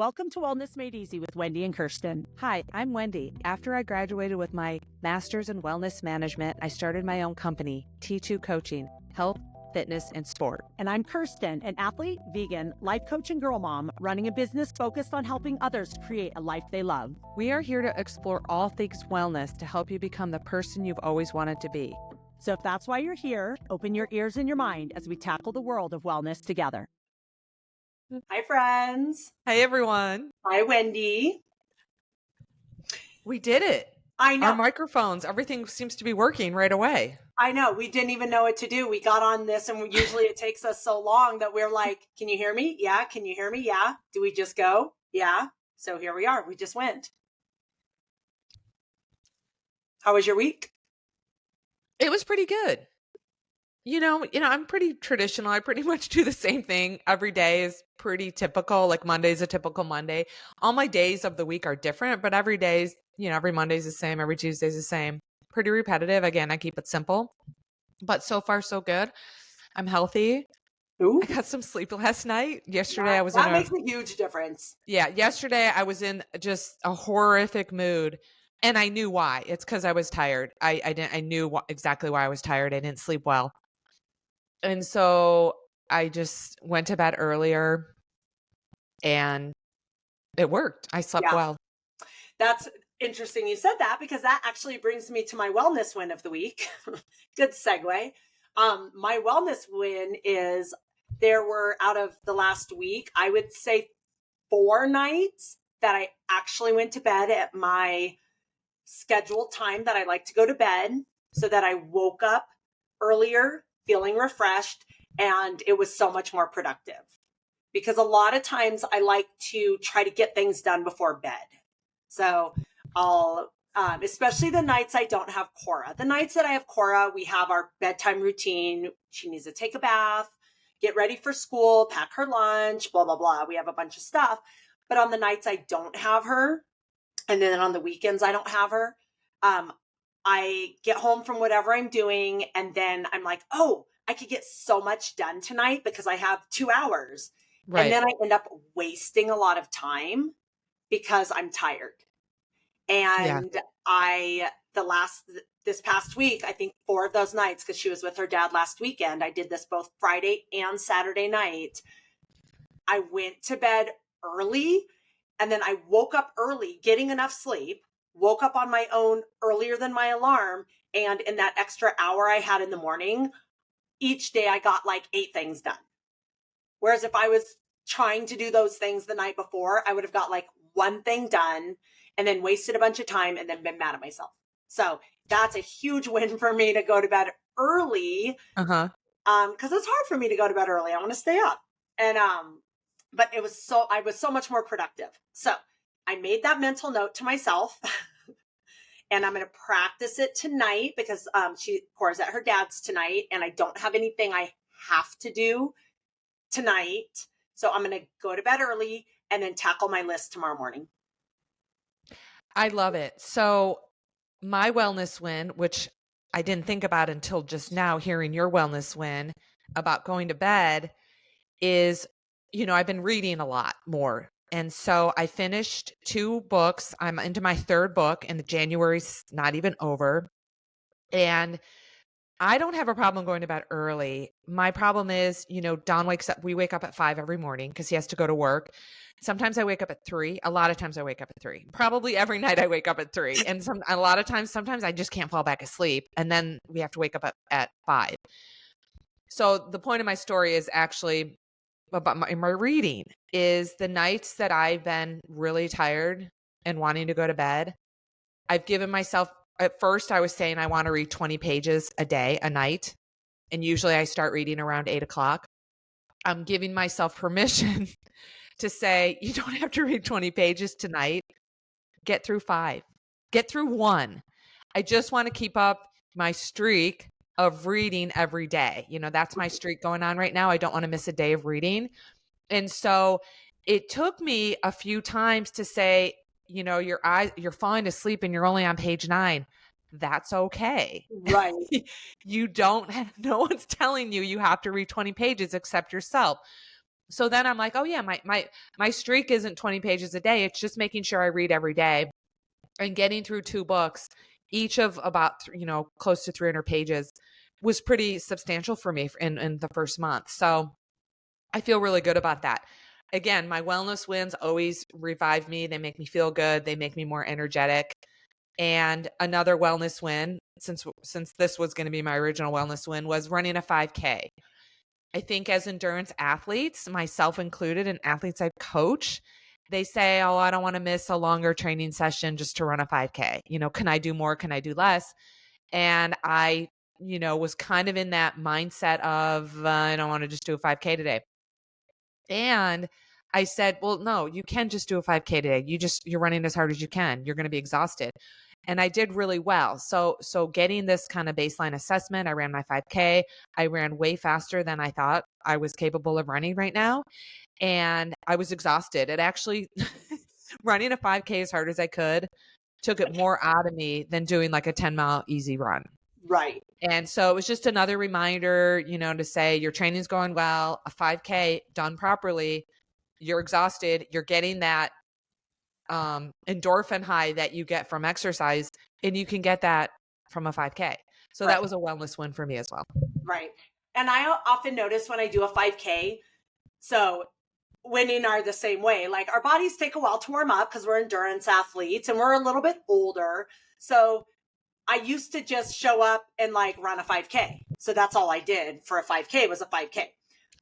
Welcome to Wellness Made Easy with Wendy and Kirsten. Hi, I'm Wendy. After I graduated with my master's in wellness management, I started my own company, T2 Coaching, health, fitness, and sport. And I'm Kirsten, an athlete, vegan, life coach, and girl mom, running a business focused on helping others create a life they love. We are here to explore all things wellness to help you become the person you've always wanted to be. So if that's why you're here, open your ears and your mind as we tackle the world of wellness together. Hi, friends. Hi, everyone. Hi, Wendy. We did it. I know. Our microphones, everything seems to be working right away. I know. We didn't even know what to do. We got on this, and usually it takes us so long that we're like, can you hear me? Yeah. Can you hear me? Yeah. Do we just go? Yeah. So here we are. We just went. How was your week? It was pretty good. You know, I'm pretty traditional. I pretty much do the same thing. Every day is pretty typical. Like Monday's a typical Monday. All my days of the week are different, but every day's, every Monday's the same. Every Tuesday's the same. Pretty repetitive. Again, I keep it simple, but so far so good. I'm healthy. Ooh. I got some sleep last night. Yesterday I was in that makes a huge difference. Yeah. Yesterday I was in just a horrific mood. And I knew why. It's because I was tired. I knew exactly why I was tired. I didn't sleep well. And so I just went to bed earlier and it worked. I slept well. That's interesting you said that, because that actually brings me to my wellness win of the week. Good segue. My wellness win is there were, out of the last week, I would say 4 nights that I actually went to bed at my scheduled time that I like to go to bed, so that I woke up earlier feeling refreshed, and it was so much more productive. Because a lot of times I like to try to get things done before bed. So I'll, especially the nights I don't have Cora. The nights that I have Cora, we have our bedtime routine. She needs to take a bath, get ready for school, pack her lunch, blah, blah, blah. We have a bunch of stuff. But on the nights I don't have her, and then on the weekends I don't have her, I get home from whatever I'm doing, and then I'm like, oh, I could get so much done tonight because I have 2 hours. Right. And then I end up wasting a lot of time because I'm tired. And this past week, I think 4 of those nights, because she was with her dad last weekend, I did this both Friday and Saturday night. I went to bed early, and then I woke up early, getting enough sleep, woke up on my own earlier than my alarm. And in that extra hour I had in the morning, each day I got like 8 things done. Whereas if I was trying to do those things the night before, I would have got like 1 thing done and then wasted a bunch of time and then been mad at myself. So that's a huge win for me to go to bed early. Because it's hard for me to go to bed early. I want to stay up. And but I was so much more productive. So I made that mental note to myself, and I'm going to practice it tonight because Cora's at her dad's tonight, and I don't have anything I have to do tonight. So I'm going to go to bed early and then tackle my list tomorrow morning. I love it. So my wellness win, which I didn't think about until just now, hearing your wellness win about going to bed, is, I've been reading a lot more. And so I finished 2 books. I'm into my 3rd book, and January's not even over. And I don't have a problem going to bed early. My problem is, Don we wake up at 5 every morning because he has to go to work. Sometimes I wake up at 3. A lot of times I wake up at 3. Probably every night I wake up at 3. And a lot of times, sometimes I just can't fall back asleep. And then we have to wake up at 5. So the point of my story is actually about my reading, is the nights that I've been really tired and wanting to go to bed, I've given myself, at first I was saying I want to read 20 pages a night. And usually I start reading around 8:00. I'm giving myself permission to say, you don't have to read 20 pages tonight. Get through 5, get through 1. I just want to keep up my streak of reading every day. That's my streak going on right now. I don't want to miss a day of reading. And so it took me a few times to say, you're falling asleep and you're only on page 9. That's okay. Right. No one's telling you have to read 20 pages except yourself. So then I'm like, oh yeah, my streak isn't 20 pages a day. It's just making sure I read every day and getting through 2 books, each of about, close to 300 pages was pretty substantial for me in the first month. So I feel really good about that. Again, my wellness wins always revive me. They make me feel good. They make me more energetic. And another wellness win, since this was going to be my original wellness win, was running a 5K. I think as endurance athletes, myself included, and athletes I coach, they say, oh, I don't want to miss a longer training session just to run a 5K. Can I do more? Can I do less? And I, was kind of in that mindset of, I don't want to just do a 5K today. And I said, well, no, you can just do a 5K today. You're running as hard as you can. You're going to be exhausted. And I did really well. So getting this kind of baseline assessment, I ran my 5K. I ran way faster than I thought I was capable of running right now. And I was exhausted. It actually, running a 5K as hard as I could, took it more out of me than doing like a 10-mile easy run. Right. And so it was just another reminder, to say your training's going well, a 5K done properly, you're exhausted, you're getting that endorphin high that you get from exercise, and you can get that from a 5K. So Right. that was a wellness win for me as well. Right. And I often notice when I do a 5K, so Wendy and I are the same way. Like our bodies take a while to warm up because we're endurance athletes and we're a little bit older. So I used to just show up and like run a 5K. So that's all I did for a 5K was a 5K.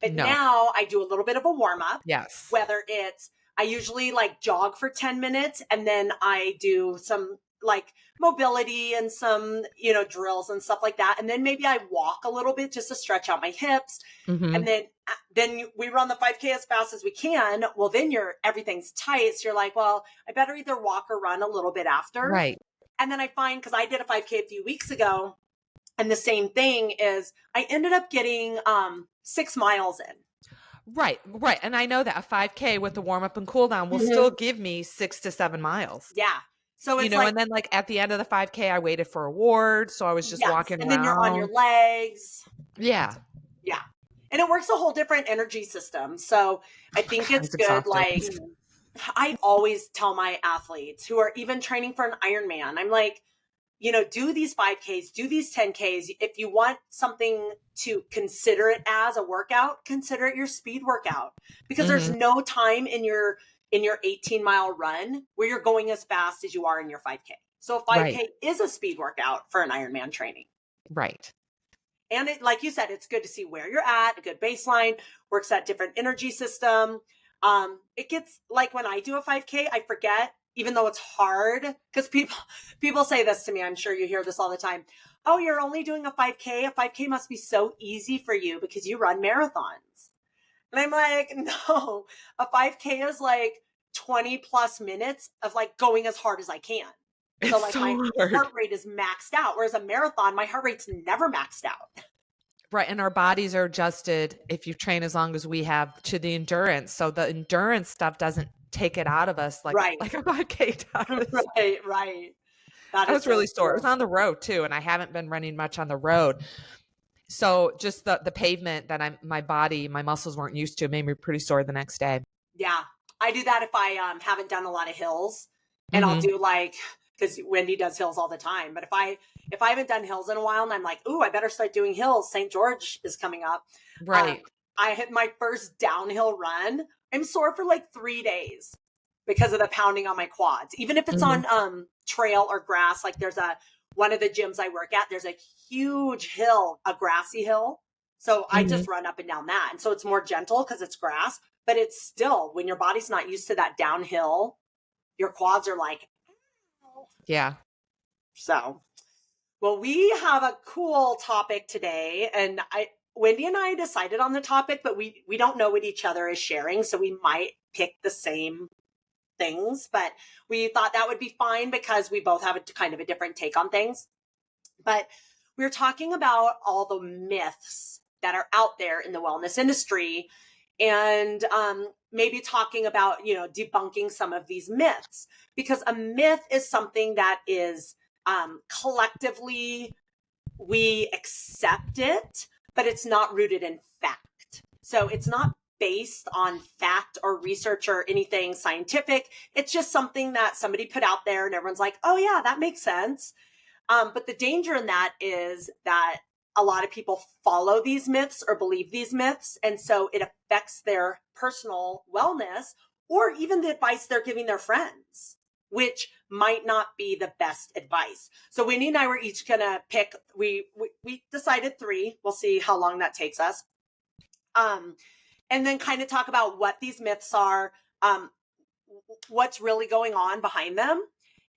But now I do a little bit of a warm up. Yes. Whether it's, I usually like jog for 10 minutes and then I do some like mobility and some, drills and stuff like that. And then maybe I walk a little bit just to stretch out my hips. Mm-hmm. And then we run the 5K as fast as we can. Well, then everything's tight. So you're like, well, I better either walk or run a little bit after. Right. And then I find, because I did a 5K a few weeks ago, and the same thing is I ended up getting 6 miles in. Right. And I know that a 5K with the warm up and cool down will still give me 6 to 7 miles. Yeah. So it's and then like at the end of the 5K, I waited for awards. So I was just walking around. And then you're on your legs. Yeah. Yeah. And it works a whole different energy system. So I think it's good. Exhausted. Like I always tell my athletes who are even training for an Ironman, I'm like, do these 5Ks, do these 10Ks. If you want something to consider it as a workout, consider it your speed workout, because there's no time in your 18-mile run where you're going as fast as you are in your 5K. So a 5K is a speed workout for an Ironman training. Right. And it, like you said, it's good to see where you're at, a good baseline, works that different energy system. It gets like when I do a 5K, I forget, even though it's hard, because people say this to me. I'm sure you hear this all the time. Oh, you're only doing a 5K. A 5K must be so easy for you because you run marathons. And I'm like, no, a 5K is like 20 plus minutes of like going as hard as I can. So like my heart rate is maxed out. Whereas a marathon, my heart rate's never maxed out. Right. And our bodies are adjusted, if you train as long as we have, to the endurance. So the endurance stuff doesn't take it out of us like a 5K does. Right. I was really sore. It was on the road too. And I haven't been running much on the road. So just the pavement that my muscles weren't used to made me pretty sore the next day. Yeah. I do that if I haven't done a lot of hills, and I'll do like, because Wendy does hills all the time. But if I haven't done hills in a while and I'm like, ooh, I better start doing hills. St. George is coming up. Right. I hit my first downhill run. I'm sore for like 3 days because of the pounding on my quads. Even if it's on trail or grass, like there's one of the gyms I work at, there's a huge hill, a grassy hill. So I just run up and down that. And so it's more gentle because it's grass, but it's still, when your body's not used to that downhill, your quads are like, yeah. So, well, we have a cool topic today, and Wendy and I decided on the topic, but we don't know what each other is sharing, so we might pick the same things, but we thought that would be fine because we both have a kind of a different take on things. But we're talking about all the myths that are out there in the wellness industry, and maybe talking about, debunking some of these myths, because a myth is something that is collectively we accept it, but it's not rooted in fact. So it's not based on fact or research or anything scientific. It's just something that somebody put out there and everyone's like, oh yeah, that makes sense. But the danger in that is that a lot of people follow these myths or believe these myths. And so it affects their personal wellness or even the advice they're giving their friends, which might not be the best advice. So Wendy and I were each going to pick, we decided 3. We'll see how long that takes us. And then kind of talk about what these myths are, what's really going on behind them,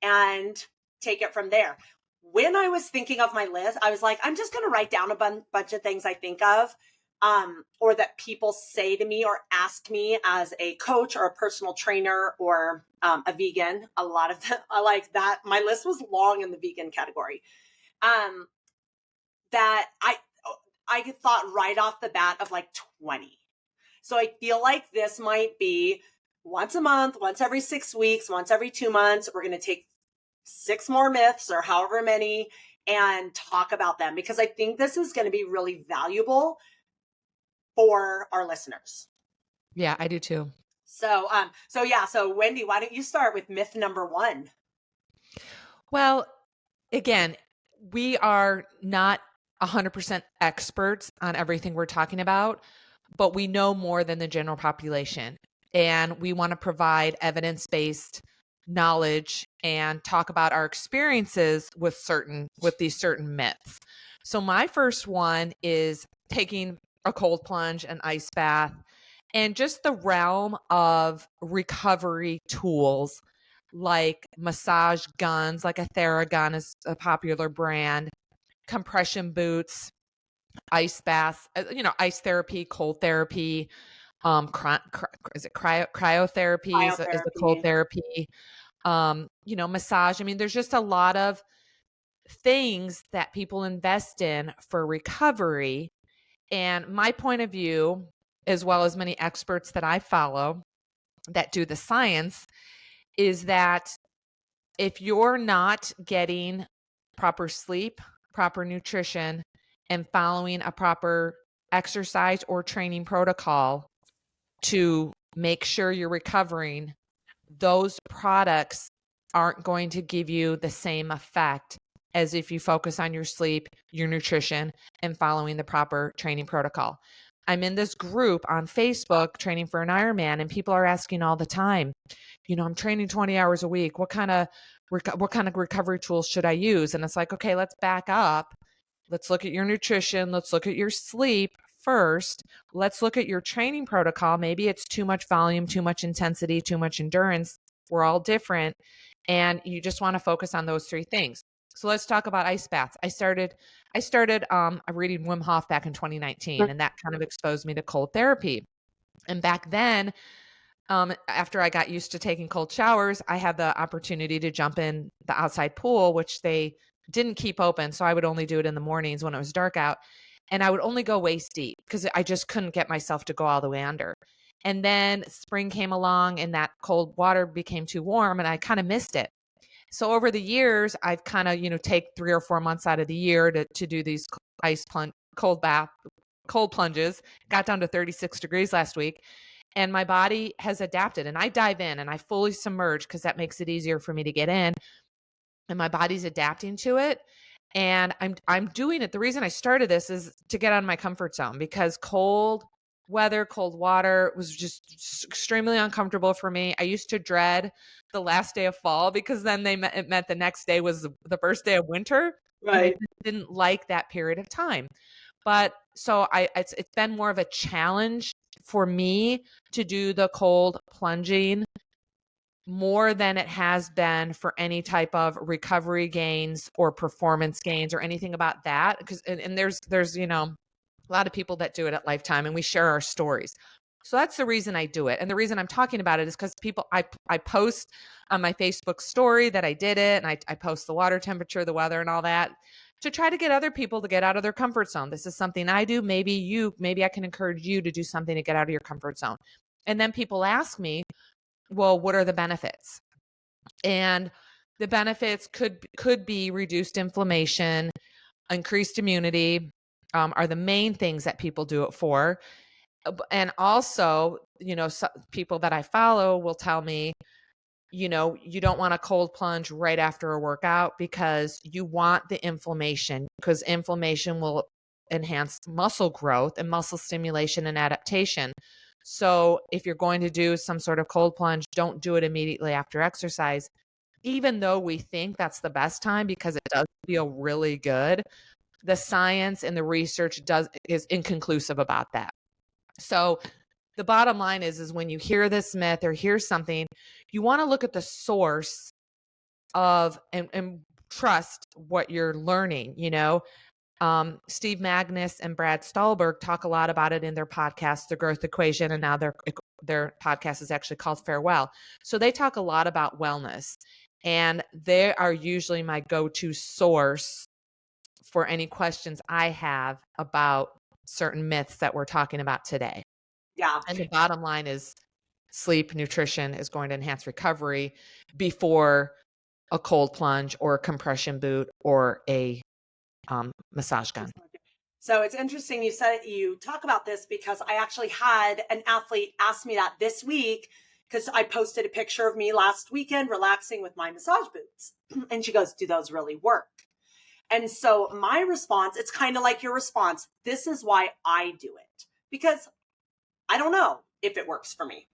and take it from there. When I was thinking of my list, I was like, I'm just going to write down a bunch of things I think of, or that people say to me or ask me as a coach or a personal trainer or a vegan. A lot of them, I like that. My list was long in the vegan category. That I thought right off the bat of like 20. So I feel like this might be once a month, once every 6 weeks, once every 2 months. We're going to take 6 more myths or however many and talk about them, because I think this is going to be really valuable for our listeners. Yeah, I do too. So Wendy, why don't you start with myth number 1? Well, again, we are not 100% experts on everything we're talking about, but we know more than the general population. And we want to provide evidence-based knowledge and talk about our experiences with these certain myths. So my first one is taking a cold plunge, an ice bath, and just the realm of recovery tools like massage guns, like a Theragun is a popular brand, compression boots, ice baths, ice therapy, cold therapy, is it cryotherapy is the cold therapy, massage. I mean, there's just a lot of things that people invest in for recovery. And my point of view, as well as many experts that I follow that do the science, is that if you're not getting proper sleep, proper nutrition, and following a proper exercise or training protocol to make sure you're recovering, those products aren't going to give you the same effect as if you focus on your sleep, your nutrition, and following the proper training protocol. I'm in this group on Facebook, Training for an Ironman, and people are asking all the time, I'm training 20 hours a week. What kind of recovery tools should I use? And it's like, okay, let's back up. Let's look at your nutrition. Let's look at your sleep first. Let's look at your training protocol. Maybe it's too much volume, too much intensity, too much endurance. We're all different. And you just want to focus on those 3 things. So let's talk about ice baths. I started reading Wim Hof back in 2019, and that kind of exposed me to cold therapy. And back then, after I got used to taking cold showers, I had the opportunity to jump in the outside pool, which they didn't keep open. So I would only do it in the mornings when it was dark out. And I would only go waist deep because I just couldn't get myself to go all the way under. And then spring came along and that cold water became too warm and I kind of missed it. So over the years, I've kind of, take 3 or 4 months out of the year to do these cold plunges. Got down to 36 degrees last week. And my body has adapted, and I dive in and I fully submerge because that makes it easier for me to get in. And my body's adapting to it. And I'm doing it. The reason I started this is to get out of my comfort zone, because cold weather, cold water was just extremely uncomfortable for me. I used to dread the last day of fall because then it meant the next day was the first day of winter. Right. And I just didn't like that period of time. But so it's been more of a challenge for me to do the cold plunging more than it has been for any type of recovery gains or performance gains or anything about that. Because and there's a lot of people that do it at Lifetime, and we share our stories. So that's the reason I do it. And the reason I'm talking about it is because I post on my Facebook story that I did it, and I post the water temperature, the weather, and all that to try to get other people to get out of their comfort zone. This is something I do. Maybe I can encourage you to do something to get out of your comfort zone. And then people ask me, well, what are the benefits? And the benefits could be reduced inflammation, increased immunity, are the main things that people do it for. And also, people that I follow will tell me, you don't want a cold plunge right after a workout because you want the inflammation, because inflammation will enhance muscle growth and muscle stimulation and adaptation. So if you're going to do some sort of cold plunge, don't do it immediately after exercise, even though we think that's the best time because it does feel really good. The science and the research is inconclusive about that. So the bottom line is when you hear this myth or hear something, you want to look at the source of and trust what you're learning. Steve Magnus and Brad Stulberg talk a lot about it in their podcast, The Growth Equation, and now their podcast is actually called Farewell. So they talk a lot about wellness, and they are usually my go-to source for any questions I have about certain myths that we're talking about today. Yeah. And the bottom line is sleep, nutrition is going to enhance recovery before a cold plunge or a compression boot or a massage gun. So it's interesting you talk about this because I actually had an athlete ask me that this week because I posted a picture of me last weekend relaxing with my massage boots. And she goes, "Do those really work?" And so my response, it's kind of like your response. This is why I do it because I don't know if it works for me.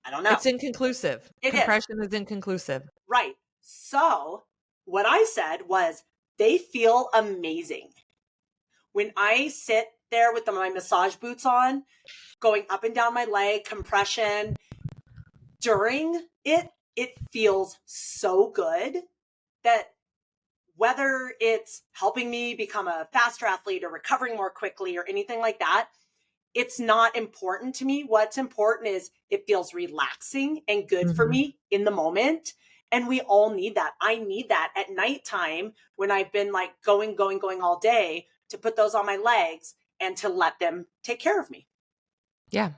I don't know. It's inconclusive. Compression is inconclusive. Right. So what I said was they feel amazing. When I sit there with my massage boots on, going up and down my leg, compression, during it feels so good that whether it's helping me become a faster athlete or recovering more quickly or anything like that, it's not important to me. What's important is it feels relaxing and good for me in the moment. And we all need that. I need that at nighttime when I've been like going all day to put those on my legs and to let them take care of me. Yeah.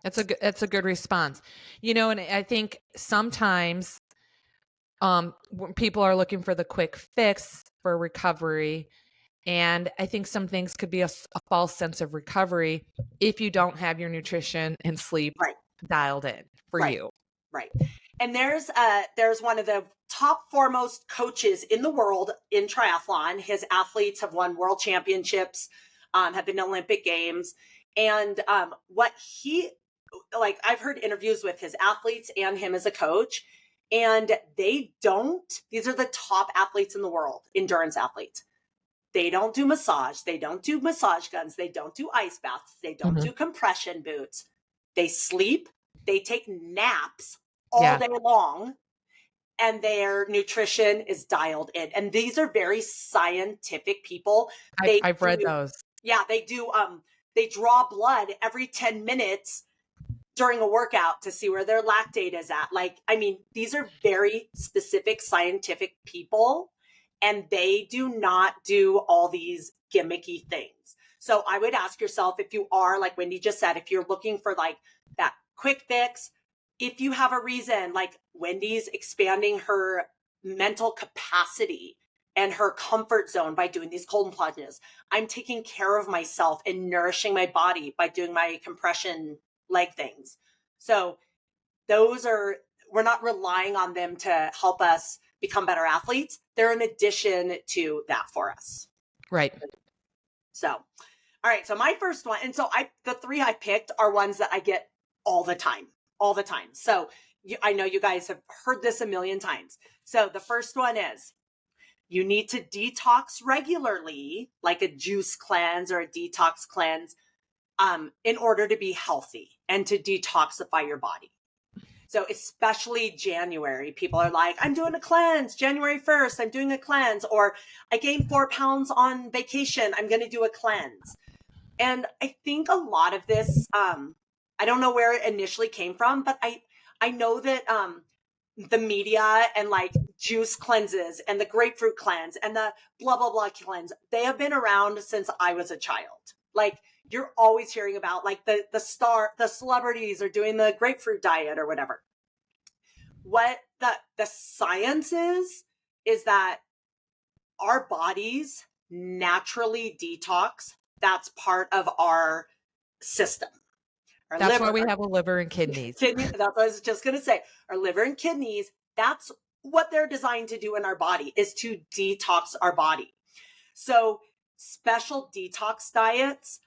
That's a good response. And I think sometimes when people are looking for the quick fix for recovery, and I think some things could be a false sense of recovery if you don't have your nutrition and sleep dialed in for you. Right. And there's one of the top foremost coaches in the world in triathlon. His athletes have won world championships, have been Olympic Games. And I've heard interviews with his athletes and him as a coach, and these are the top athletes in the world, endurance athletes. They don't do massage. They don't do massage guns. They don't do ice baths. They don't do compression boots. They sleep. They take naps all day long, and their nutrition is dialed in. And these are very scientific people. I've read those. Yeah, they do. They draw blood every 10 minutes during a workout to see where their lactate is at. These are very specific scientific people, and they do not do all these gimmicky things. So I would ask yourself, if you are, like Wendy just said, if you're looking for like that quick fix, if you have a reason, like Wendy's expanding her mental capacity and her comfort zone by doing these cold plunges. I'm taking care of myself and nourishing my body by doing my compression leg things. So we're not relying on them to help us become better athletes. They're an addition to that for us. Right. So, all right. So my first one, and so the three I picked are ones that I get all the time. So I know you guys have heard this a million times. So the first one is you need to detox regularly, like a juice cleanse or a detox cleanse, in order to be healthy and to detoxify your body. So especially January, people are like, I'm doing a cleanse. January 1st, I'm doing a cleanse. Or I gained 4 pounds on vacation. I'm going to do a cleanse. And I think a lot of this, I don't know where it initially came from, but I know that the media and like juice cleanses and the grapefruit cleanse and the blah, blah, blah cleanse, they have been around since I was a child. Like you're always hearing about like the celebrities are doing the grapefruit diet or whatever. What the science is that our bodies naturally detox. That's part of our system. Our That's liver, why we have a liver and kidneys. kidney, that's what I was just going to say. Our liver and kidneys, that's what they're designed to do in our body, is to detox our body. So special detox diets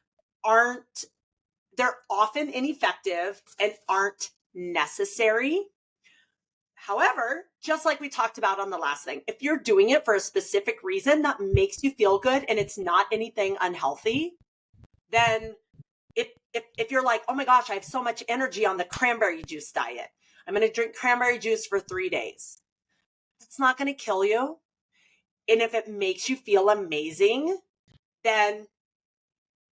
they're often ineffective and aren't necessary. However, just like we talked about on the last thing, if you're doing it for a specific reason that makes you feel good and it's not anything unhealthy, then if you're like, oh my gosh, I have so much energy on the cranberry juice diet, I'm going to drink cranberry juice for 3 days. It's not going to kill you. And if it makes you feel amazing, then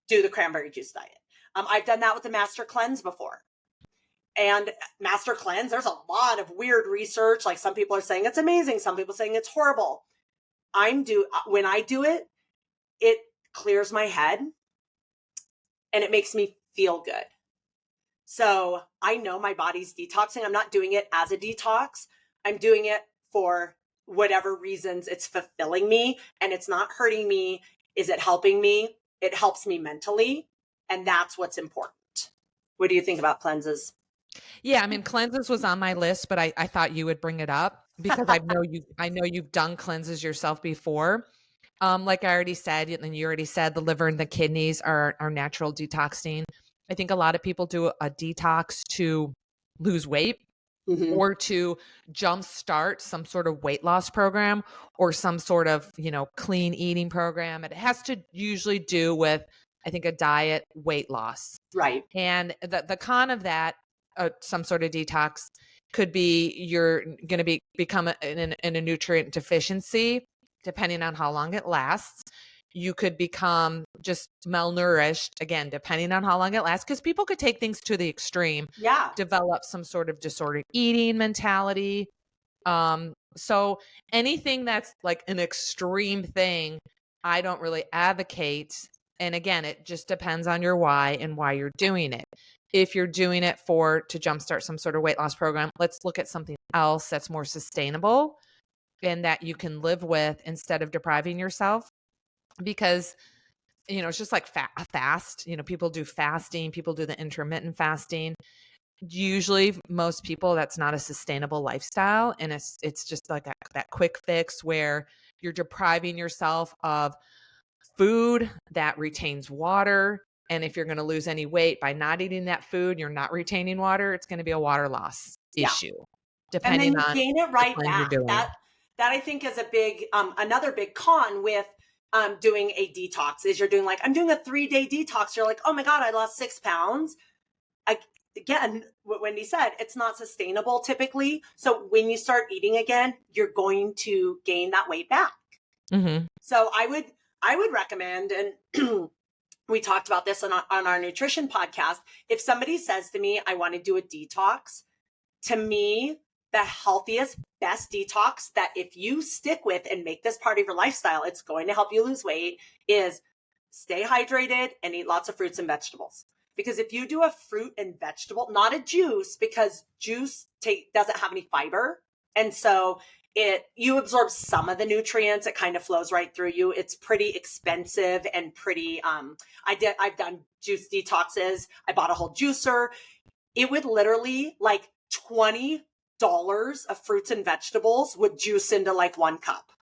do the cranberry juice diet. I've done that with the Master Cleanse before. And Master Cleanse, there's a lot of weird research. Like some people are saying it's amazing. Some people are saying it's horrible. When I do it, it clears my head and it makes me feel good. So I know my body's detoxing. I'm not doing it as a detox. I'm doing it for whatever reasons it's fulfilling me and it's not hurting me. Is it helping me? It helps me mentally. And that's what's important. What do you think about cleanses? Yeah, I mean, cleanses was on my list, but I thought you would bring it up because I know you've done cleanses yourself before. Like I already said, and you already said, the liver and the kidneys are natural detoxing. I think a lot of people do a detox to lose weight or to jumpstart some sort of weight loss program or some sort of, clean eating program. It has to usually do with, I think, a diet, weight loss. Right. And the con of that, some sort of detox, could be you're going to become in a nutrient deficiency, depending on how long it lasts. You could become just malnourished, again, depending on how long it lasts, because people could take things to the extreme, develop some sort of disordered eating mentality. So anything that's like an extreme thing, I don't really advocate. And again, it just depends on your why and why you're doing it. If you're doing it to jumpstart some sort of weight loss program, let's look at something else that's more sustainable and that you can live with instead of depriving yourself. Because, it's just like fast, people do fasting, people do the intermittent fasting. Usually most people, that's not a sustainable lifestyle. And it's just like that quick fix where you're depriving yourself of food that retains water. And if you're going to lose any weight by not eating that food, you're not retaining water, it's going to be a water loss issue. Depending on gain it right the plan back. you're doing. That I think is a big, another big con with doing a detox is you're doing I'm doing a 3-day detox. You're like, oh my God, I lost 6 pounds. Again, what Wendy said, it's not sustainable typically. So when you start eating again, you're going to gain that weight back. Mm-hmm. So I would recommend, and we talked about this on our nutrition podcast. If somebody says to me, I want to do a detox, to me, the healthiest, best detox that if you stick with and make this part of your lifestyle, it's going to help you lose weight, is stay hydrated and eat lots of fruits and vegetables. Because if you do a fruit and vegetable, not a juice, because juice doesn't have any fiber. And so you absorb some of the nutrients. It kind of flows right through you. It's pretty expensive and pretty, I've done juice detoxes. I bought a whole juicer. It would literally $20 of fruits and vegetables would juice into 1 cup.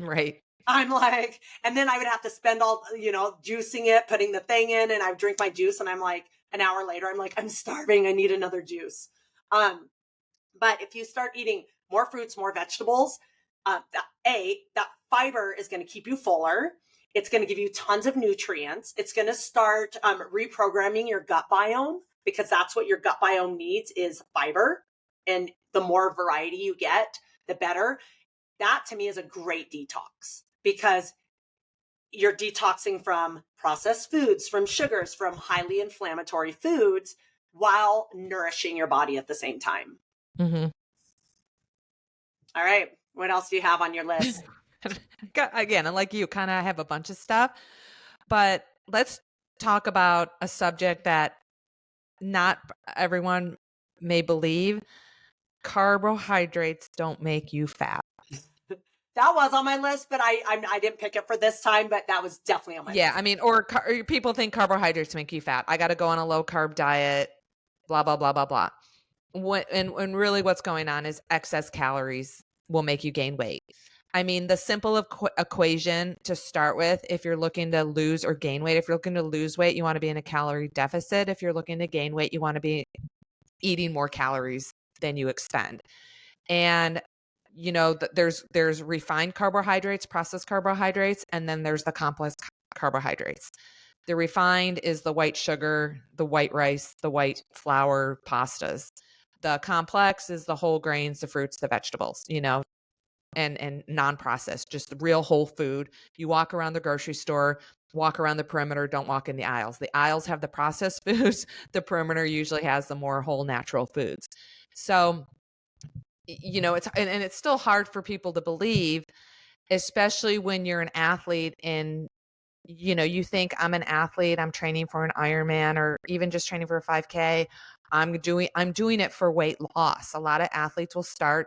Right. I'm like, and then I would have to spend all, juicing it, putting the thing in, and I would drink my juice. And I'm like, an hour later, I'm like, I'm starving. I need another juice. But if you start eating more fruits, more vegetables, that fiber is going to keep you fuller. It's going to give you tons of nutrients. It's going to start reprogramming your gut biome, because that's what your gut biome needs is fiber. And the more variety you get, the better. That to me is a great detox, because you're detoxing from processed foods, from sugars, from highly inflammatory foods, while nourishing your body at the same time. Mm-hmm. All right. What else do you have on your list? Again, like you, kind of have a bunch of stuff, but let's talk about a subject that not everyone may believe. Carbohydrates don't make you fat. That was on my list, but I didn't pick it for this time, but that was definitely on my list. Yeah, I mean, or people think carbohydrates make you fat. I got to go on a low carb diet. blah, blah, blah, blah, blah. And really what's going on is excess calories will make you gain weight. I mean, the simple equation to start with, if you're looking to lose or gain weight, if you're looking to lose weight, you want to be in a calorie deficit. If you're looking to gain weight, you want to be eating more calories than you expend. And there's refined carbohydrates, processed carbohydrates, and then there's the complex carbohydrates. The refined is the white sugar, the white rice, the white flour pastas. The complex is the whole grains, the fruits, the vegetables, and non-processed, just the real whole food. You walk around the grocery store, walk around the perimeter, don't walk in the aisles. The aisles have the processed foods. The perimeter usually has the more whole natural foods. So, it's still hard for people to believe, especially when you're an athlete and you think, I'm an athlete, I'm training for an Ironman or even just training for a 5K. I'm doing it for weight loss. A lot of athletes will start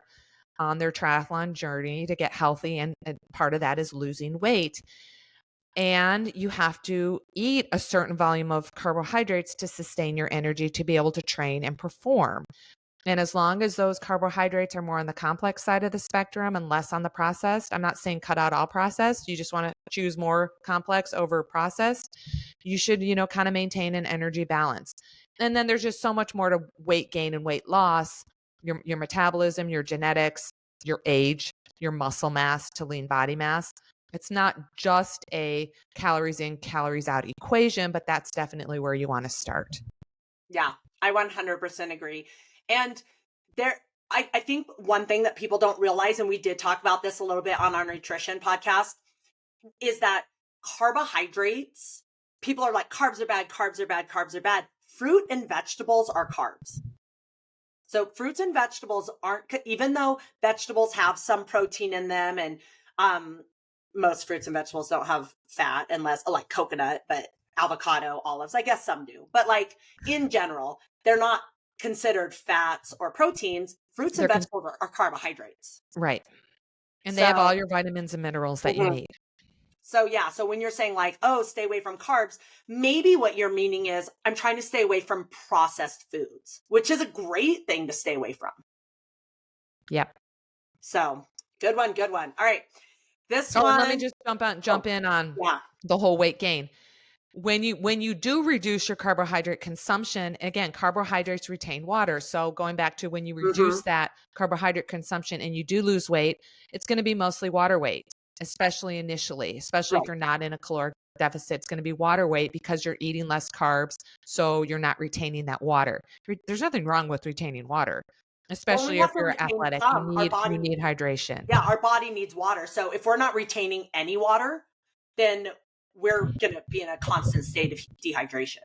on their triathlon journey to get healthy, and part of that is losing weight. And you have to eat a certain volume of carbohydrates to sustain your energy to be able to train and perform. And as long as those carbohydrates are more on the complex side of the spectrum and less on the processed, I'm not saying cut out all processed. You just want to choose more complex over processed. You should, kind of maintain an energy balance. And then there's just so much more to weight gain and weight loss, your metabolism, your genetics, your age, your muscle mass to lean body mass. It's not just a calories in, calories out equation, but that's definitely where you want to start. Yeah, I 100% agree. And I think one thing that people don't realize, and we did talk about this a little bit on our nutrition podcast, is that carbohydrates, people are like, carbs are bad, carbs are bad, carbs are bad. Fruit and vegetables are carbs. So fruits and vegetables aren't, even though vegetables have some protein in them, and most fruits and vegetables don't have fat unless, like coconut, but avocado, olives, I guess some do. But like in general, they're not considered fats or proteins. Fruits and vegetables are carbohydrates. Right. And they have all your vitamins and minerals that you need. So yeah, so when you're saying like, oh, stay away from carbs, maybe what you're meaning is I'm trying to stay away from processed foods, which is a great thing to stay away from. Yep. So good one. All right. This one. Let me just jump in on the whole weight gain. When you do reduce your carbohydrate consumption, again, carbohydrates retain water. So going back to when you reduce that carbohydrate consumption and you do lose weight, it's going to be mostly water weight, especially initially, especially if you're not in a caloric deficit. It's going to be water weight because you're eating less carbs. So you're not retaining that water. There's nothing wrong with retaining water, especially if you're athletic. You need hydration. Yeah, our body needs water. So if we're not retaining any water, then we're going to be in a constant state of dehydration.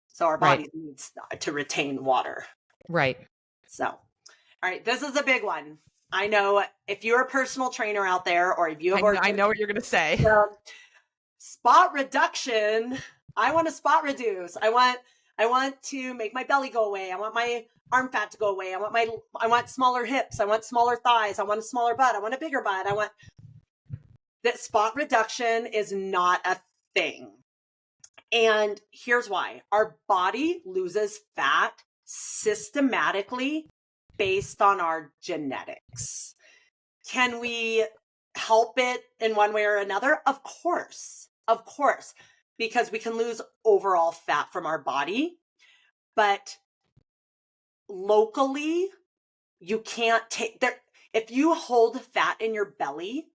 So our body needs to retain water. Right. So, all right, this is a big one. I know if you're a personal trainer out there, or if you have I know what you're going to say. Spot reduction. I want to spot reduce. I want to make my belly go away. I want my arm fat to go away. I want smaller hips. I want smaller thighs. I want a smaller butt. I want a bigger butt. That spot reduction is not a thing. And here's why. Our body loses fat systematically based on our genetics. Can we help it in one way or another? Of course, because we can lose overall fat from our body, but locally, you can't take there. If you hold fat in your belly,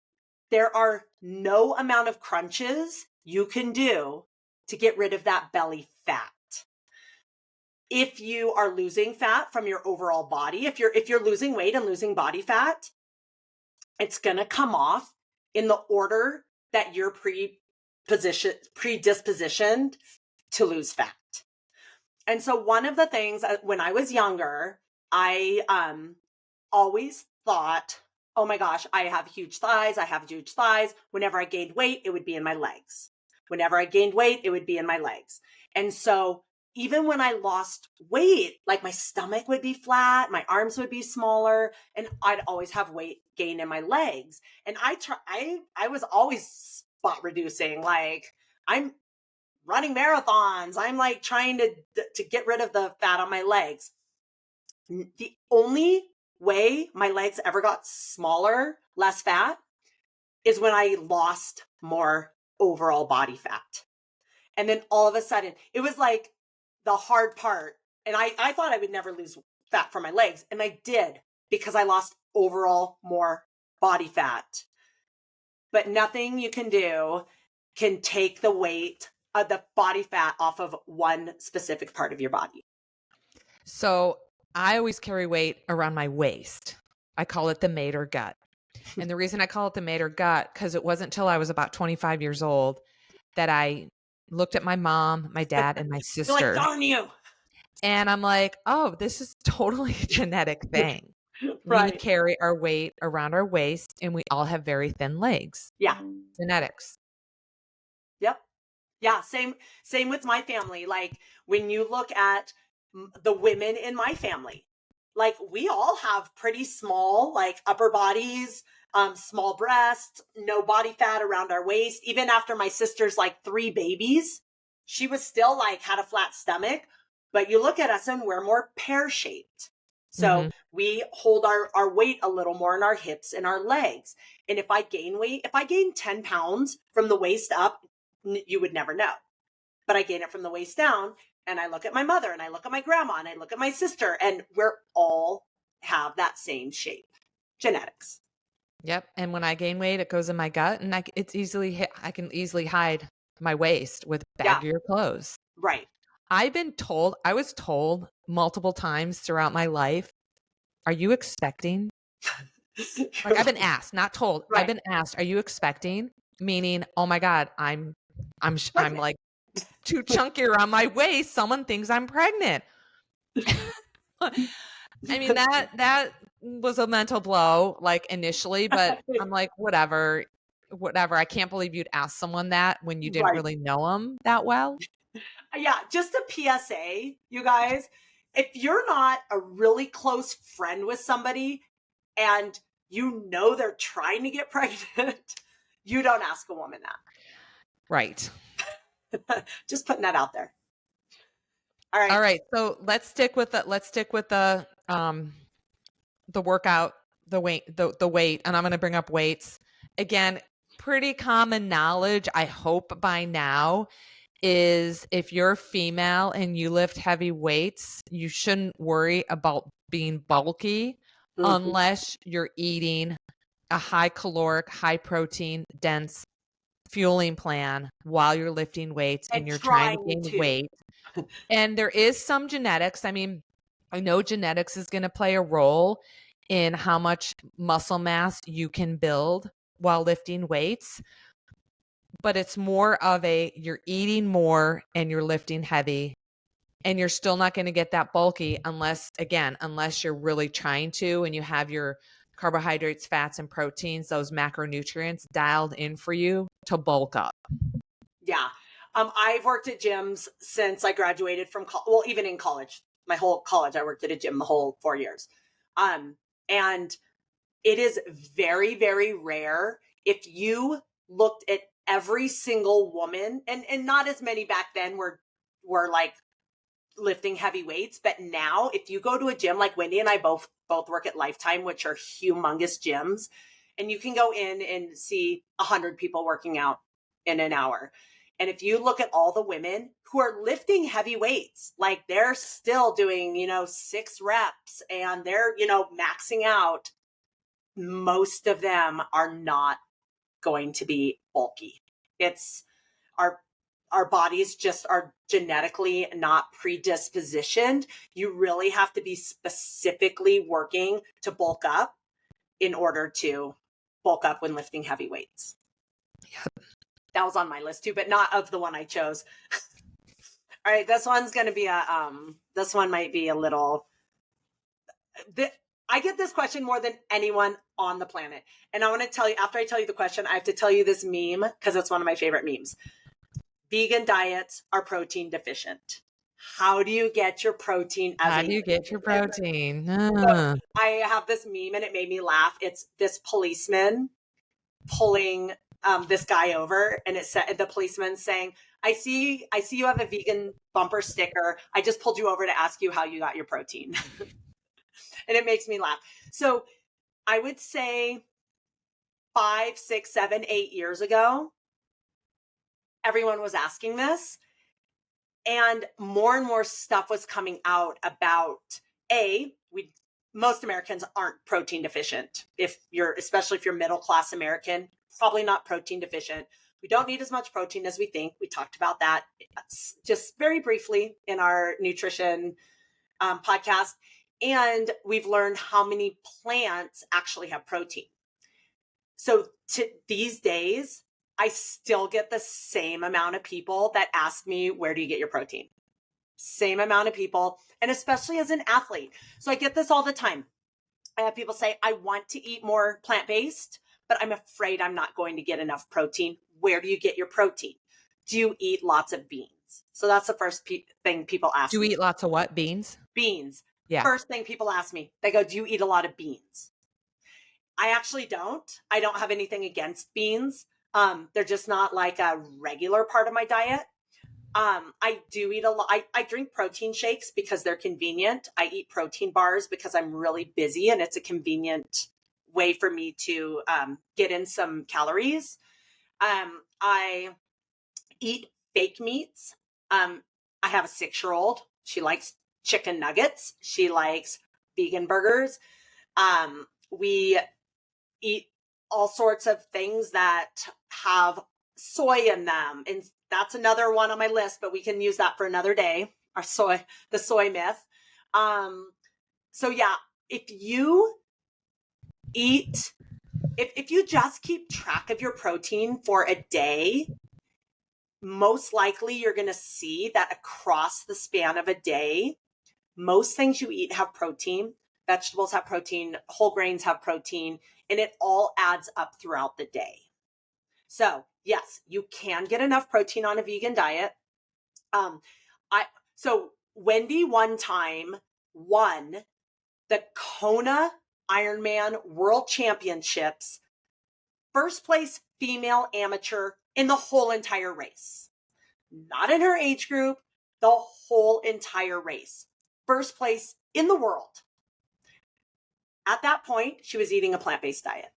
there are no amount of crunches you can do to get rid of that belly fat. If you are losing fat from your overall body, if you're losing weight and losing body fat, it's going to come off in the order that you're predispositioned to lose fat. And so one of the things when I was younger, I always thought, oh my gosh, I have huge thighs. Whenever I gained weight, it would be in my legs. And so even when I lost weight, like my stomach would be flat, my arms would be smaller, and I'd always have weight gain in my legs. And I was always spot reducing. Like I'm running marathons. I'm like trying to get rid of the fat on my legs. The only way my legs ever got smaller, less fat, is when I lost more overall body fat. And then all of a sudden, it was like the hard part. And I thought I would never lose fat from my legs. And I did, because I lost overall more body fat. But nothing you can do can take the weight of the body fat off of one specific part of your body. So I always carry weight around my waist. I call it the Mader gut. And the reason I call it the Mader gut, because it wasn't until I was about 25 years old that I looked at my mom, my dad, and my sister. You're like, darn you. And I'm like, oh, this is totally a genetic thing. Right. We carry our weight around our waist, and we all have very thin legs. Yeah. Genetics. Yep. Yeah. Same with my family. Like when you look at the women in my family, like we all have pretty small, like upper bodies, small breasts, no body fat around our waist. Even after my sister's like 3 babies, she was still like had a flat stomach. But you look at us and we're more pear-shaped. So we hold our weight a little more in our hips and our legs. And if I gain weight, if I gain 10 pounds from the waist up, you would never know. But I gain it from the waist down, and I look at my mother and I look at my grandma and I look at my sister, and we're all have that same shape. Genetics. Yep. And when I gain weight, it goes in my gut, and I can easily hide my waist with baggier clothes. Right. I was told multiple times throughout my life, are you expecting? Like I've been asked, not told. Right. I've been asked, are you expecting? Meaning, oh my God, I'm like too chunky around my waist. Someone thinks I'm pregnant. I mean, that was a mental blow, like initially, but I'm like, whatever. I can't believe you'd ask someone that when you didn't really know them that well. Yeah, just a PSA, you guys. If you're not a really close friend with somebody and you know they're trying to get pregnant, you don't ask a woman that. Right. Just putting that out there. All right. All right. So let's stick with the workout, the weight, and I'm going to bring up weights again. Pretty common knowledge, I hope by now, is if you're female and you lift heavy weights, you shouldn't worry about being bulky unless you're eating a high caloric, high protein, dense fueling plan while you're lifting weights and you're trying to gain weight. And there is some genetics. I mean, I know genetics is going to play a role in how much muscle mass you can build while lifting weights. But it's more of you're eating more and you're lifting heavy, and you're still not going to get that bulky unless you're really trying to, and you have your carbohydrates, fats, and proteins, those macronutrients dialed in for you to bulk up. Yeah. I've worked at gyms since I graduated from well, even in college, my whole college, I worked at a gym the whole 4 years. And it is very, very rare if you looked at every single woman, and not as many back then were like lifting heavy weights. But now if you go to a gym, like Wendy and I both work at Lifetime, which are humongous gyms, and you can go in and see 100 people working out in an hour. And if you look at all the women who are lifting heavy weights, like they're still doing, 6 reps and they're, maxing out, most of them are not going to be bulky. It's our bodies just are genetically not predispositioned. You really have to be specifically working to bulk up in order to bulk up when lifting heavy weights. Yep. That was on my list too, but not of the one I chose. All right, this one's going to be this one might be a little, I get this question more than anyone on the planet. And I want to tell you, after I tell you the question, I have to tell you this meme because it's one of my favorite memes. Vegan diets are protein deficient. How do you get your protein? How do you get your protein? So I have this meme and it made me laugh. It's this policeman pulling this guy over, and it said, the policeman saying, I see you have a vegan bumper sticker. I just pulled you over to ask you how you got your protein. And it makes me laugh. So I would say 5, 6, 7, 8 years ago, everyone was asking this, and more stuff was coming out about most Americans aren't protein deficient. Especially if you're middle class American, probably not protein deficient. We don't need as much protein as we think. We talked about that just very briefly in our nutrition podcast. And we've learned how many plants actually have protein. So these days, I still get the same amount of people that ask me, where do you get your protein? Same amount of people, and especially as an athlete. So I get this all the time. I have people say, I want to eat more plant-based, but I'm afraid I'm not going to get enough protein. Where do you get your protein? Do you eat lots of beans? So that's the first thing people ask me. Do you eat lots of what? Beans? Beans. Yeah. First thing people ask me, they go, do you eat a lot of beans? I actually don't. I don't have anything against beans. They're just not like a regular part of my diet. I do eat a lot. I drink protein shakes because they're convenient. I eat protein bars because I'm really busy, and it's a convenient way for me to get in some calories. I eat fake meats. I have a 6-year-old. She likes chicken nuggets. She likes vegan burgers. We eat all sorts of things that have soy in them, and that's another one on my list, but we can use that for another day. The soy myth. So yeah, if you just keep track of your protein for a day, most likely you're going to see that across the span of a day, most things you eat have protein. Vegetables have protein, whole grains have protein, and it all adds up throughout the day. So yes, you can get enough protein on a vegan diet. So Wendy one time won the Kona Ironman World Championships, first place female amateur in the whole entire race. Not in her age group, the whole entire race. First place in the world. At that point, she was eating a plant-based diet.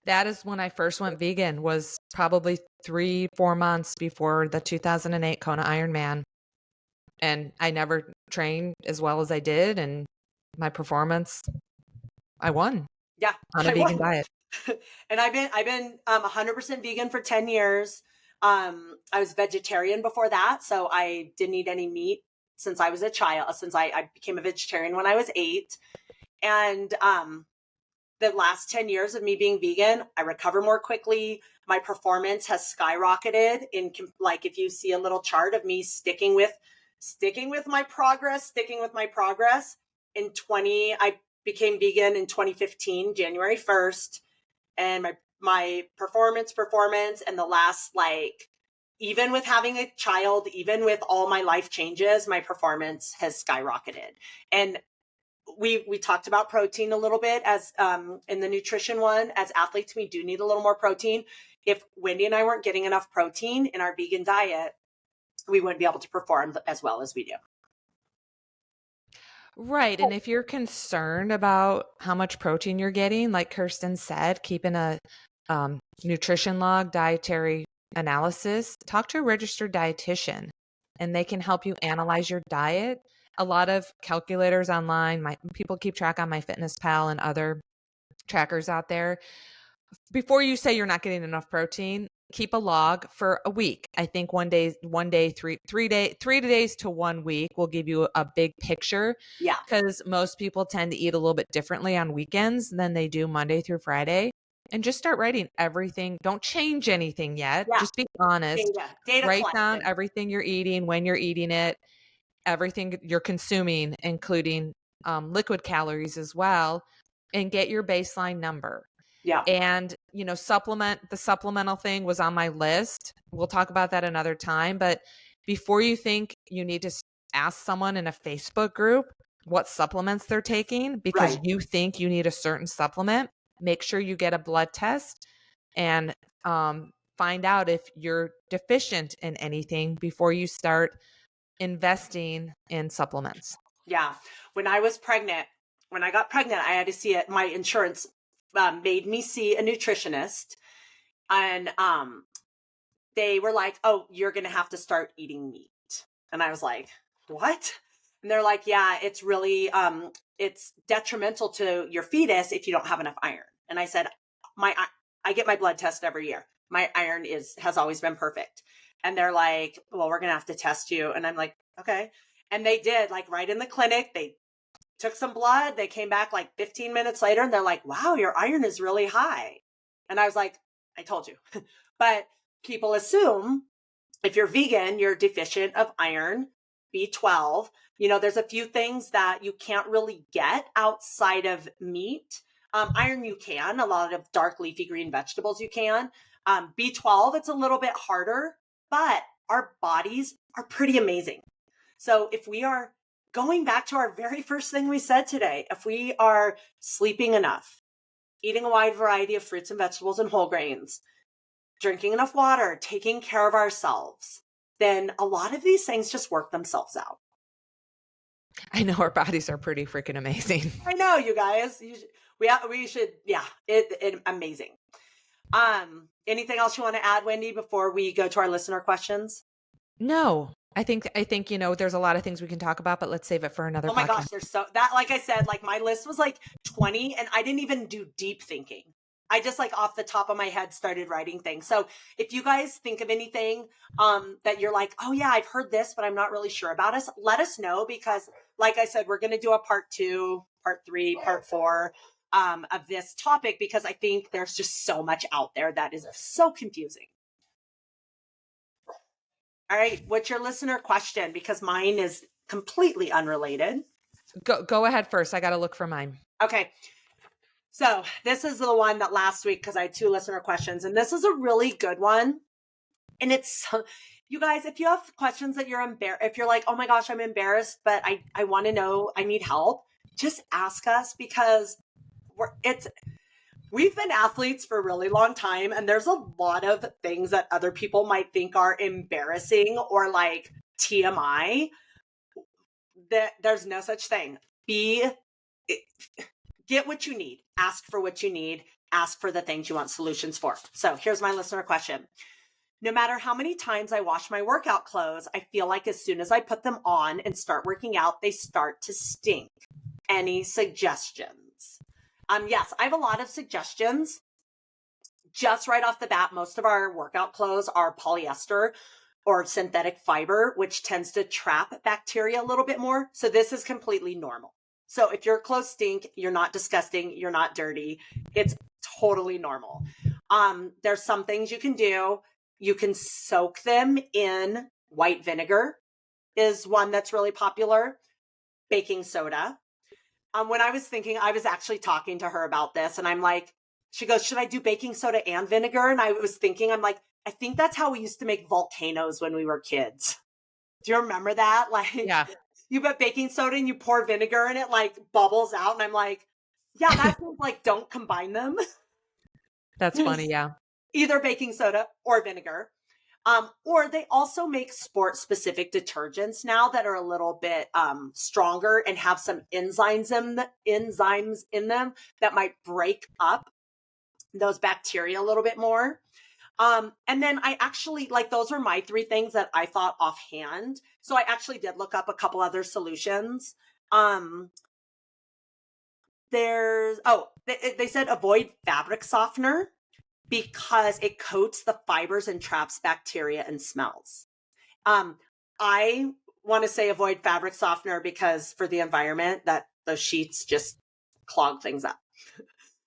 That is when I first went vegan, was probably 3-4 months before the 2008 Kona Ironman. And I never trained as well as I did. And my performance, I won. Yeah. On a vegan diet. And I've been 100% vegan for 10 years. I was vegetarian before that. So I didn't eat any meat since I was a child, since I became a vegetarian when I was 8. And, the last 10 years of me being vegan, I recover more quickly. My performance has skyrocketed like if you see a little chart of me sticking with my progress. I became vegan in 2015, January 1st. And my performance and the last, like, even with having a child, even with all my life changes, my performance has skyrocketed. And we talked about protein a little bit as in the nutrition one. As athletes, we do need a little more protein. If Wendy and I weren't getting enough protein in our vegan diet, we wouldn't be able to perform as well as we do. Right. And if you're concerned about how much protein you're getting, like Kirsten said, keeping a nutrition log, dietary analysis, talk to a registered dietitian, and they can help you analyze your diet. A lot of calculators online, people keep track on MyFitnessPal and other trackers out there. Before you say you're not getting enough protein, keep a log for a week. I think 1 day, 3 days to 1 week will give you a big picture. Yeah. Because most people tend to eat a little bit differently on weekends than they do Monday through Friday. And just start writing everything. Don't change anything yet. Yeah. Just be honest. Data Write collection. down everything you're eating, when you're eating it, everything you're consuming, including liquid calories as well, and get your baseline number. Yeah. And, the supplemental thing was on my list. We'll talk about that another time. But before you think you need to ask someone in a Facebook group what supplements they're taking because Right. you think you need a certain supplement, make sure you get a blood test and find out if you're deficient in anything before you start investing in supplements. Yeah. When I got pregnant, I had to see it. My insurance made me see a nutritionist, and they were like, "Oh, you're going to have to start eating meat." And I was like, "What?" And they're like, "Yeah, it's really it's detrimental to your fetus if you don't have enough iron." And I said, I get my blood test every year. My iron has always been perfect." And they're like, "Well, we're going to have to test you." And I'm like, "Okay." And they did, like, right in the clinic. They took some blood. They came back like 15 minutes later and they're like, "Wow, your iron is really high." And I was like, "I told you." But people assume if you're vegan, you're deficient of iron, B12. There's a few things that you can't really get outside of meat. Iron you can, a lot of dark leafy green vegetables you can. B12, it's a little bit harder, but our bodies are pretty amazing. So if we are going back to our very first thing we said today, if we are sleeping enough, eating a wide variety of fruits and vegetables and whole grains, drinking enough water, taking care of ourselves, then a lot of these things just work themselves out. I know our bodies are pretty freaking amazing. I know, you guys. We should, yeah, amazing. Anything else you want to add, Wendy, before we go to our listener questions? No, I think, there's a lot of things we can talk about, but let's save it for another podcast. Oh my gosh, like I said, like my list was like 20 and I didn't even do deep thinking. I just like off the top of my head started writing things. So if you guys think of anything that you're like, "Oh yeah, I've heard this, but I'm not really sure about us," let us know, because like I said, we're going to do a part 2, part 3, part 4 of this topic, because I think there's just so much out there that is so confusing. All right. What's your listener question? Because mine is completely unrelated. Go ahead first. I got to look for mine. Okay. So this is the one that last week, because I had 2 listener questions, and this is a really good one. And it's, you guys, if you have questions that you're embarrassed, if you're like, "Oh my gosh, I'm embarrassed, but I want to know, I need help," just ask us, because we've been athletes for a really long time, and there's a lot of things that other people might think are embarrassing or like TMI. That there's no such thing. Get what you need. Ask for what you need. Ask for the things you want solutions for. So here's my listener question. No matter how many times I wash my workout clothes, I feel like as soon as I put them on and start working out, they start to stink. Any suggestions? Yes, I have a lot of suggestions. Just right off the bat, most of our workout clothes are polyester or synthetic fiber, which tends to trap bacteria a little bit more. So this is completely normal. So if your clothes stink, you're not disgusting, you're not dirty. It's totally normal. There's some things you can do. You can soak them in white vinegar is one that's really popular. Baking soda. When I was thinking, I was actually talking to her about this, and I'm like, she goes, "Should I do baking soda and vinegar?" And I was thinking, I'm like, I think that's how we used to make volcanoes when we were kids. Do you remember that? Like, Yeah. You put baking soda and you pour vinegar and it like bubbles out. And I'm like, yeah, that's like, don't combine them. That's funny. Yeah. Either baking soda or vinegar. Or they also make sport specific detergents now that are a little bit stronger and have some enzymes in them that might break up those bacteria a little bit more. And then I actually, like, those were my 3 things that I thought offhand. So I actually did look up a couple other solutions. They said avoid fabric softener because it coats the fibers and traps bacteria and smells. I want to say avoid fabric softener because for the environment, that those sheets just clog things up.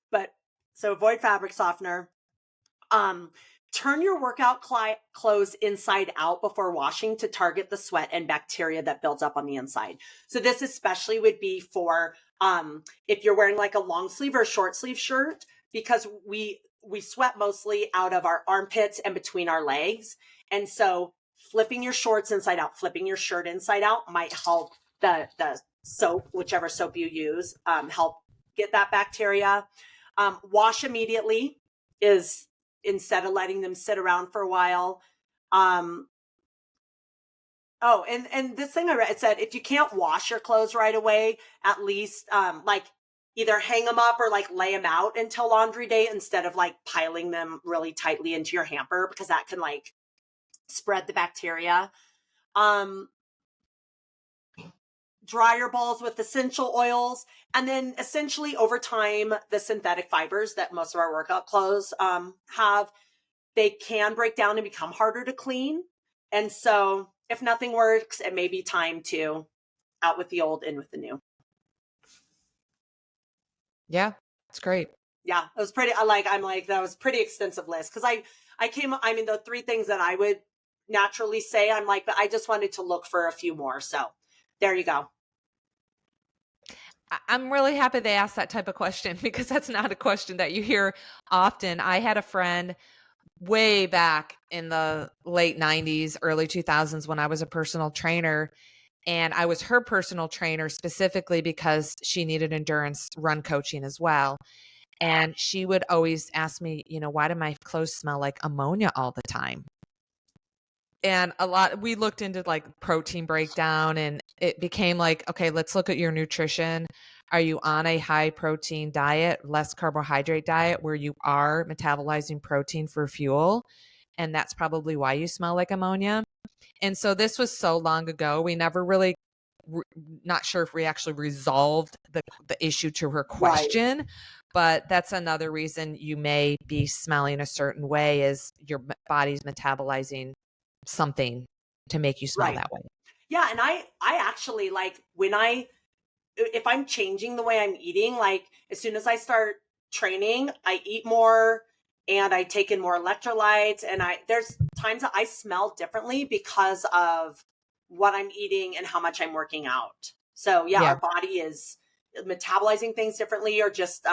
But so avoid fabric softener. Turn your workout clothes inside out before washing to target the sweat and bacteria that builds up on the inside. So this especially would be for if you're wearing like a long sleeve or short sleeve shirt, because we sweat mostly out of our armpits and between our legs. And so flipping your shorts inside out, flipping your shirt inside out might help the soap, whichever soap you use, help get that bacteria. Wash immediately is instead of letting them sit around for a while. Oh, and this thing I read, it said, if you can't wash your clothes right away, at least like either hang them up or like lay them out until laundry day instead of like piling them really tightly into your hamper, because that can like spread the bacteria. Dry your balls with essential oils, and then essentially over time, the synthetic fibers that most of our workout clothes have, they can break down and become harder to clean. And so if nothing works, it may be time to out with the old, in with the new. Yeah, it's great. Yeah, it was pretty, I'm like, that was a pretty extensive list. Cause I mean, the three things that I would naturally say, I'm like, but I just wanted to look for a few more. So there you go. I'm really happy they asked that type of question, because that's not a question that you hear often. I had a friend way back in the late 90s, early 2000s, when I was a personal trainer, and I was her personal trainer specifically because she needed endurance run coaching as well. And she would always ask me, why do my clothes smell like ammonia all the time? And we looked into like protein breakdown, and it became like, okay, let's look at your nutrition. Are you on a high protein diet, less carbohydrate diet, where you are metabolizing protein for fuel? And that's probably why you smell like ammonia. And so this was so long ago, we never really, not sure if we actually resolved the issue to her question. Right. But that's another reason you may be smelling a certain way, is your body's metabolizing something to make you smell that way. Yeah. And I actually, like, if I'm changing the way I'm eating, like as soon as I start training, I eat more and I take in more electrolytes, and there's times that I smell differently because of what I'm eating and how much I'm working out. So yeah. Our body is metabolizing things differently, or just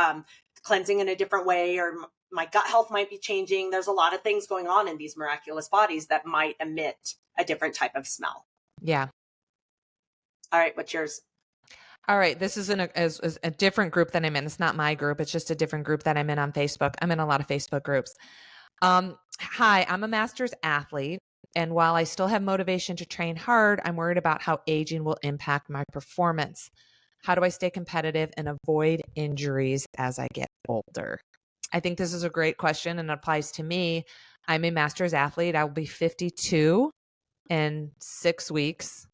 cleansing in a different way, or my gut health might be changing. There's a lot of things going on in these miraculous bodies that might emit a different type of smell. Yeah. All right. What's yours? All right. This is a different group that I'm in. It's not my group. It's just a different group that I'm in on Facebook. I'm in a lot of Facebook groups. Hi, I'm a master's athlete. And while I still have motivation to train hard, I'm worried about how aging will impact my performance. How do I stay competitive and avoid injuries as I get older? I think this is a great question, and it applies to me. I'm a master's athlete. I will be 52 in 6 weeks.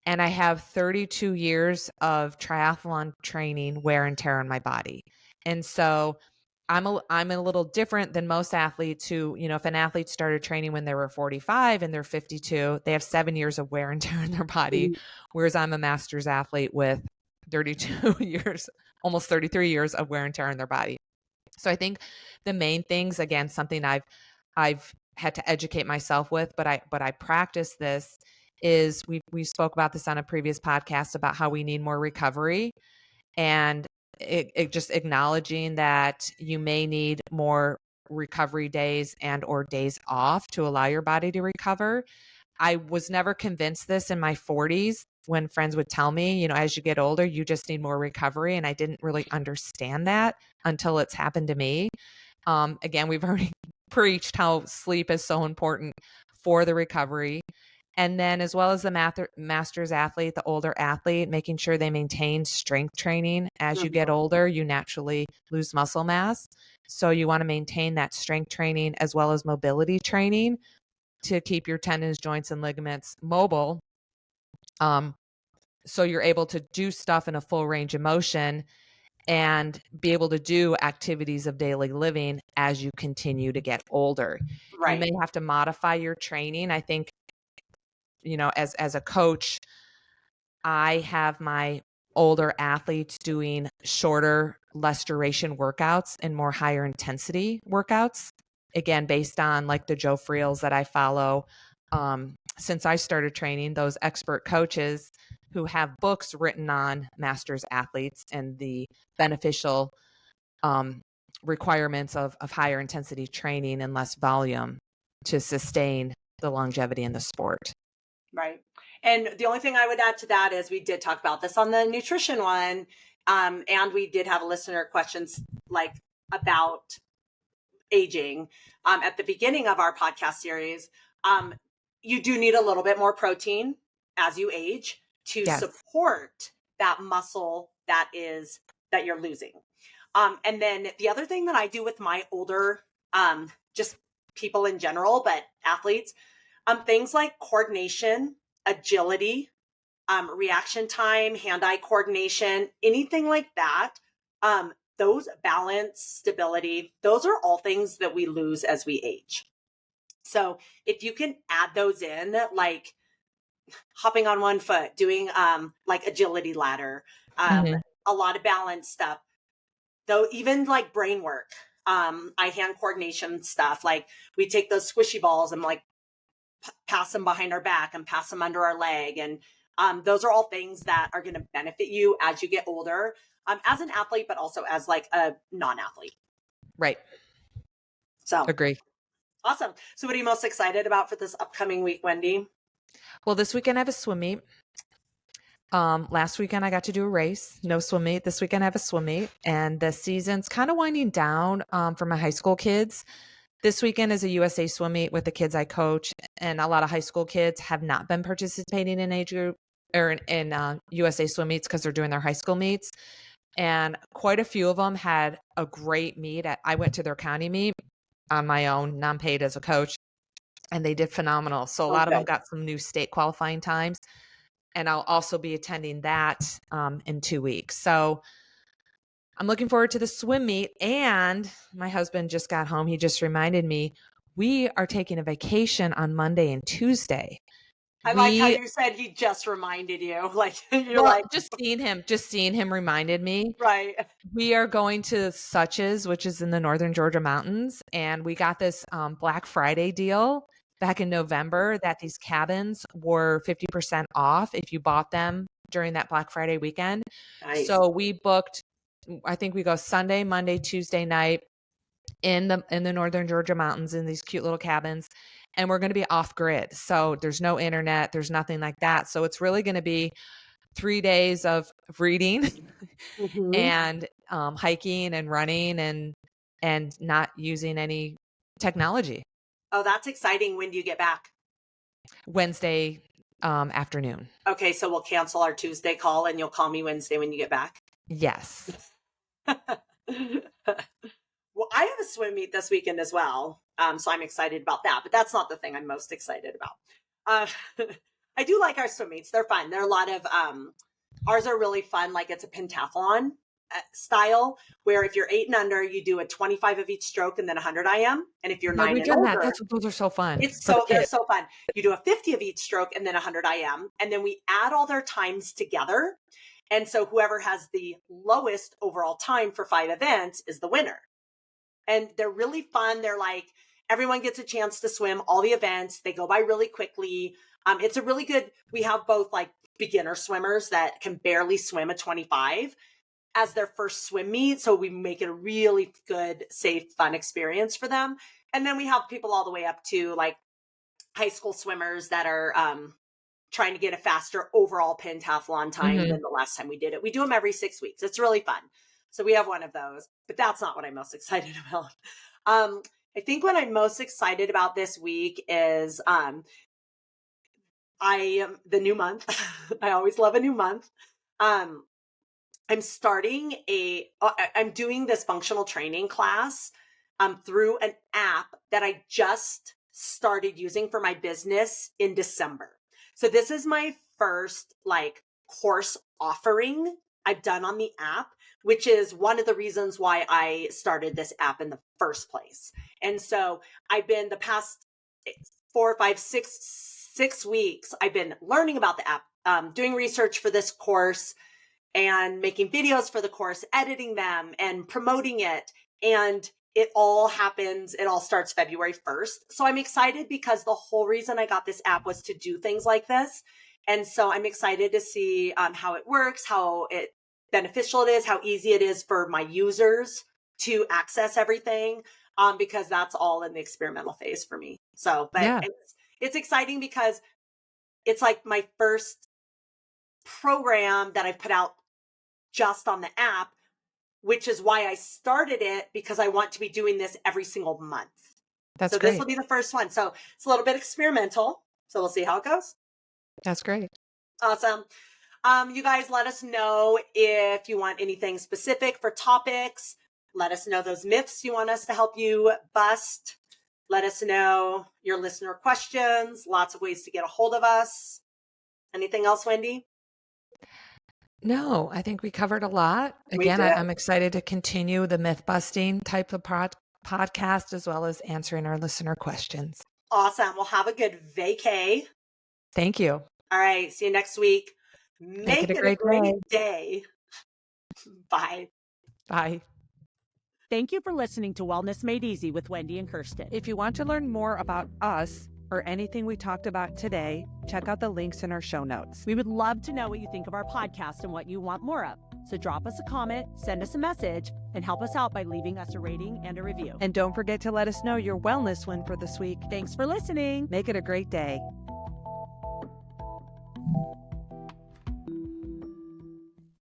And I have 32 years of triathlon training, wear and tear on my body. And so I'm a little different than most athletes who, if an athlete started training when they were 45 and they're 52, they have 7 years of wear and tear in their body. Whereas I'm a master's athlete with 32 years, almost 33 years of wear and tear in their body. So I think the main things, again, something I've had to educate myself with, but I practice this, is we spoke about this on a previous podcast about how we need more recovery, and it just acknowledging that you may need more recovery days and or days off to allow your body to recover. I was never convinced this in my 40s when friends would tell me, as you get older, you just need more recovery. And I didn't really understand that until it's happened to me. Again, we've already preached how sleep is so important for the recovery. And then as well as the master's athlete, the older athlete, making sure they maintain strength training. As you get older, you naturally lose muscle mass. So you want to maintain that strength training as well as mobility training to keep your tendons, joints, and ligaments mobile. So you're able to do stuff in a full range of motion and be able to do activities of daily living as you continue to get older. Right. You may have to modify your training. I think, as a coach, I have my older athletes doing shorter, less duration workouts and more higher intensity workouts. Again, based on like the Joe Friels that I follow. Since I started training, those expert coaches who have books written on masters athletes and the beneficial requirements of higher intensity training and less volume to sustain the longevity in the sport. Right. And the only thing I would add to that is we did talk about this on the nutrition one. And we did have a listener questions like about aging, at the beginning of our podcast series, you do need a little bit more protein as you age to Yes. support that muscle that you're losing. And then the other thing that I do with my older, just people in general, but athletes, things like coordination, agility, reaction time, hand-eye coordination, anything like that. Those balance, stability, those are all things that we lose as we age. So if you can add those in, like hopping on one foot, doing like agility ladder, a lot of balance stuff, though, even like brain work, eye hand coordination stuff, like we take those squishy balls and like pass them behind our back and pass them under our leg. And those are all things that are going to benefit you as you get older, as an athlete, but also as like a non-athlete. Right. So agree. Awesome. So what are you most excited about for this upcoming week, Wendy? Well, this weekend I have a swim meet. Last weekend I got to do a race, no swim meet. This weekend I have a swim meet, and the season's kind of winding down for my high school kids. This weekend is a USA swim meet with the kids I coach, and a lot of high school kids have not been participating in age group or in USA swim meets because they're doing their high school meets. And quite a few of them had a great meet. I went to their county meet on my own, non-paid as a coach, and they did phenomenal. So a lot of them got some new state qualifying times, and I'll also be attending that in 2 weeks. So I'm looking forward to the swim meet. And my husband just got home. He just reminded me we are taking a vacation on Monday and Tuesday. I like how you said he just reminded you. Like you're like just seeing him reminded me. Right. We are going to Suches, which is in the northern Georgia mountains, and we got this Black Friday deal back in November that these cabins were 50% off if you bought them during that Black Friday weekend. Nice. So we booked, I think we go Sunday, Monday, Tuesday night in the northern Georgia mountains in these cute little cabins, and we're going to be off grid. So there's no internet, there's nothing like that. So it's really going to be 3 days of reading and hiking and running and not using any technology. Oh, that's exciting. When do you get back? Wednesday afternoon. Okay, so we'll cancel our Tuesday call and you'll call me Wednesday when you get back? Yes. Well, I have a swim meet this weekend as well. So I'm excited about that, but that's not the thing I'm most excited about. I do like our swim meets. They're fun. There are a lot of, ours are really fun. Like it's a pentathlon style where if you're 8 and under, you do a 25 of each stroke and then 100 IM. And if you're 9 and older, those are so fun. They're so fun. You do a 50 of each stroke and then 100 IM. And then we add all their times together. And so whoever has the lowest overall time for 5 events is the winner. And they're really fun. They're like, everyone gets a chance to swim all the events. They go by really quickly. It's a really good, we have both like beginner swimmers that can barely swim a 25 as their first swim meet. So we make it a really good, safe, fun experience for them. And then we have people all the way up to like high school swimmers that are trying to get a faster overall pentathlon time than the last time we did it. We do them every 6 weeks. It's really fun. So we have one of those, but that's not what I'm most excited about. I think what I'm most excited about this week is the new month. I always love a new month. I'm doing this functional training class through an app that I just started using for my business in December. So this is my first like course offering I've done on the app, which is one of the reasons why I started this app in the first place. And so I've been the past 4, 5, 6 weeks, I've been learning about the app, doing research for this course and making videos for the course, editing them and promoting it. And it all starts February 1st. So I'm excited because the whole reason I got this app was to do things like this. And so I'm excited to see how it works, how beneficial it is, how easy it is for my users to access everything, because that's all in the experimental phase for me. So, but it's exciting because it's like my first program that I've put out just on the app which is why I started it, because I want to be doing this every single month. That's so great. This will be the first one. So it's a little bit experimental. So we'll see how it goes. That's great. Awesome. You guys let us know if you want anything specific for topics. Let us know those myths you want us to help you bust. Let us know your listener questions. Lots of ways to get a hold of us. Anything else, Wendy? No, I think we covered a lot. Again, I'm excited to continue the myth busting type of podcast, as well as answering our listener questions. Awesome. Well, have a good vacay. Thank you. All right. See you next week. Make it a great day. Bye. Bye. Thank you for listening to Wellness Made Easy with Wendy and Kirsten. If you want to learn more about us or anything we talked about today, check out the links in our show notes. We would love to know what you think of our podcast and what you want more of. So drop us a comment, send us a message, and help us out by leaving us a rating and a review. And don't forget to let us know your wellness win for this week. Thanks for listening. Make it a great day.